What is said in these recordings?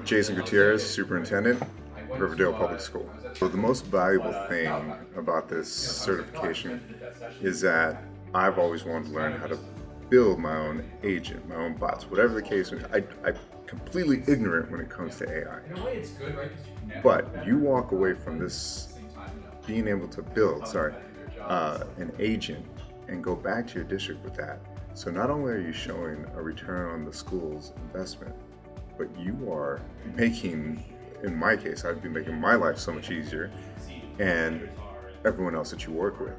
Jason Gutierrez, Superintendent, Riverdale Public School. So the most valuable thing about this certification is that I've always wanted to learn how to build my own agent, my own bots, whatever the case may be. I'm completely ignorant when it comes to AI. But you walk away from this being able to build, an agent and go back to your district with that. So not only are you showing a return on the school's investment, but you are making, in my case, I'd be making my life so much easier and everyone else that you work with.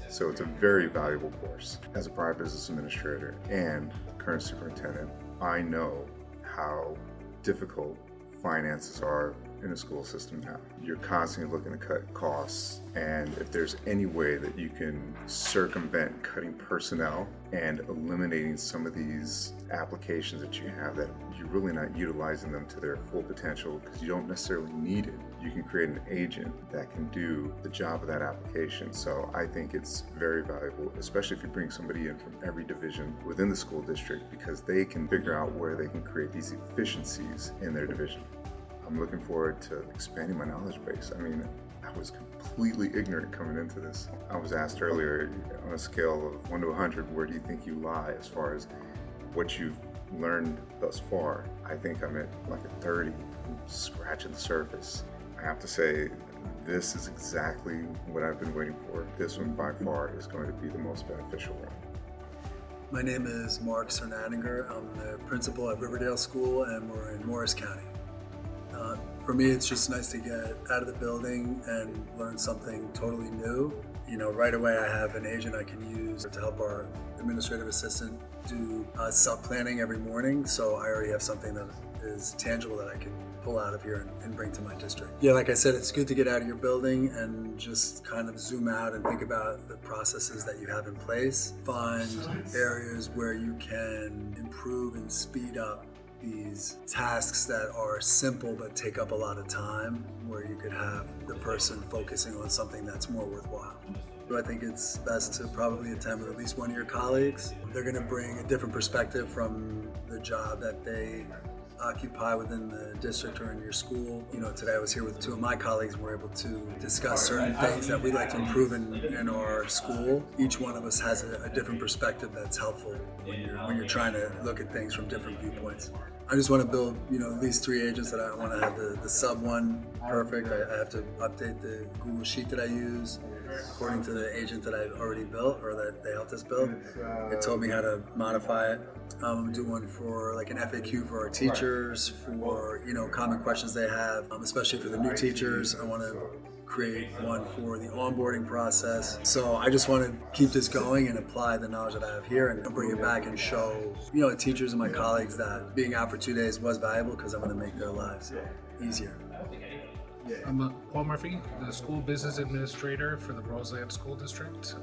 So it's a very valuable course. As a prior business administrator and current superintendent, I know how difficult finances are in a school system now. You're constantly looking to cut costs, and if there's any way that you can circumvent cutting personnel and eliminating some of these applications that you have that you're really not utilizing them to their full potential because you don't necessarily need it, you can create an agent that can do the job of that application. So I think it's very valuable, especially if you bring somebody in from every division within the school district, because they can figure out where they can create these efficiencies in their division. I'm looking forward to expanding my knowledge base. I mean, I was completely ignorant coming into this. I was asked earlier, on a scale of 1 to 100, where do you think you lie as far as what you've learned thus far? I think I'm at like a 30, scratching the surface. I have to say, this is exactly what I've been waiting for. This one by far is going to be the most beneficial one. My name is Mark Cernadinger. I'm the principal at Riverdale School, and we're in Morris County. For me, it's just nice to get out of the building and learn something totally new. Right away I have an agent I can use to help our administrative assistant do sub-planning every morning. So I already have something that is tangible that I can pull out of here and bring to my district. Yeah, like I said, it's good to get out of your building and just kind of zoom out and think about the processes that you have in place. Find areas where you can improve and speed up these tasks that are simple but take up a lot of time, where you could have the person focusing on something that's more worthwhile. So I think it's best to probably attend with at least one of your colleagues. They're going to bring a different perspective from the job that they occupy within the district or in your school. Today I was here with two of my colleagues and we're able to discuss certain things that we'd like to improve in our school. Each one of us has a different perspective that's helpful when you're trying to look at things from different viewpoints. I just want to build, at least 3 agents that I want to have the sub one perfect. I have to update the Google Sheet that I use according to the agent that I already built or that they helped us build. It told me how to modify it. I'm gonna do one for like an FAQ for our teachers, for common questions they have, especially for the new teachers. I want to create one for the onboarding process. So I just want to keep this going and apply the knowledge that I have here and bring it back and show the teachers and my colleagues that being out for 2 days was valuable, because I'm going to make their lives easier. I'm Paul Murphy, the school business administrator for the Roseland School District.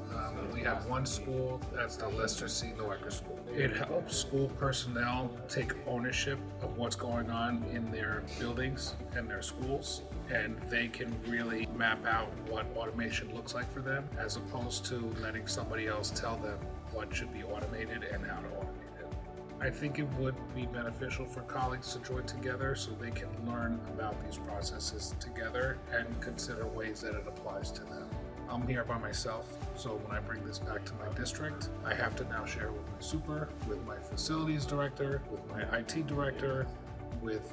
We have one school, that's the Lester C. Noecker School. It helps school personnel take ownership of what's going on in their buildings and their schools, and they can really map out what automation looks like for them, as opposed to letting somebody else tell them what should be automated and how to automate it. I think it would be beneficial for colleagues to join together so they can learn about these processes together and consider ways that it applies to them. I'm here by myself, so when I bring this back to my district, I have to now share with my super, with my facilities director, with my IT director, with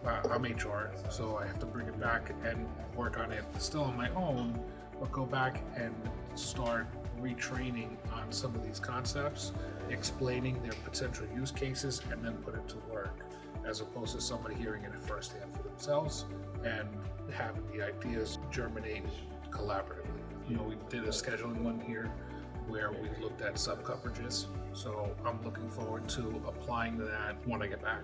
I'm HR, so I have to bring it back and work on it still on my own, but go back and start retraining on some of these concepts, explaining their potential use cases, and then put it to work, as opposed to somebody hearing it firsthand for themselves and having the ideas germinate collaboratively. We did a scheduling one here where we looked at sub-coverages, so I'm looking forward to applying that when I get back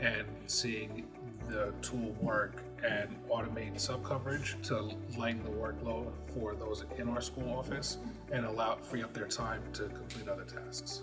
and seeing the tool work and automate sub-coverage to lighten the workload for those in our school office and free up their time to complete other tasks.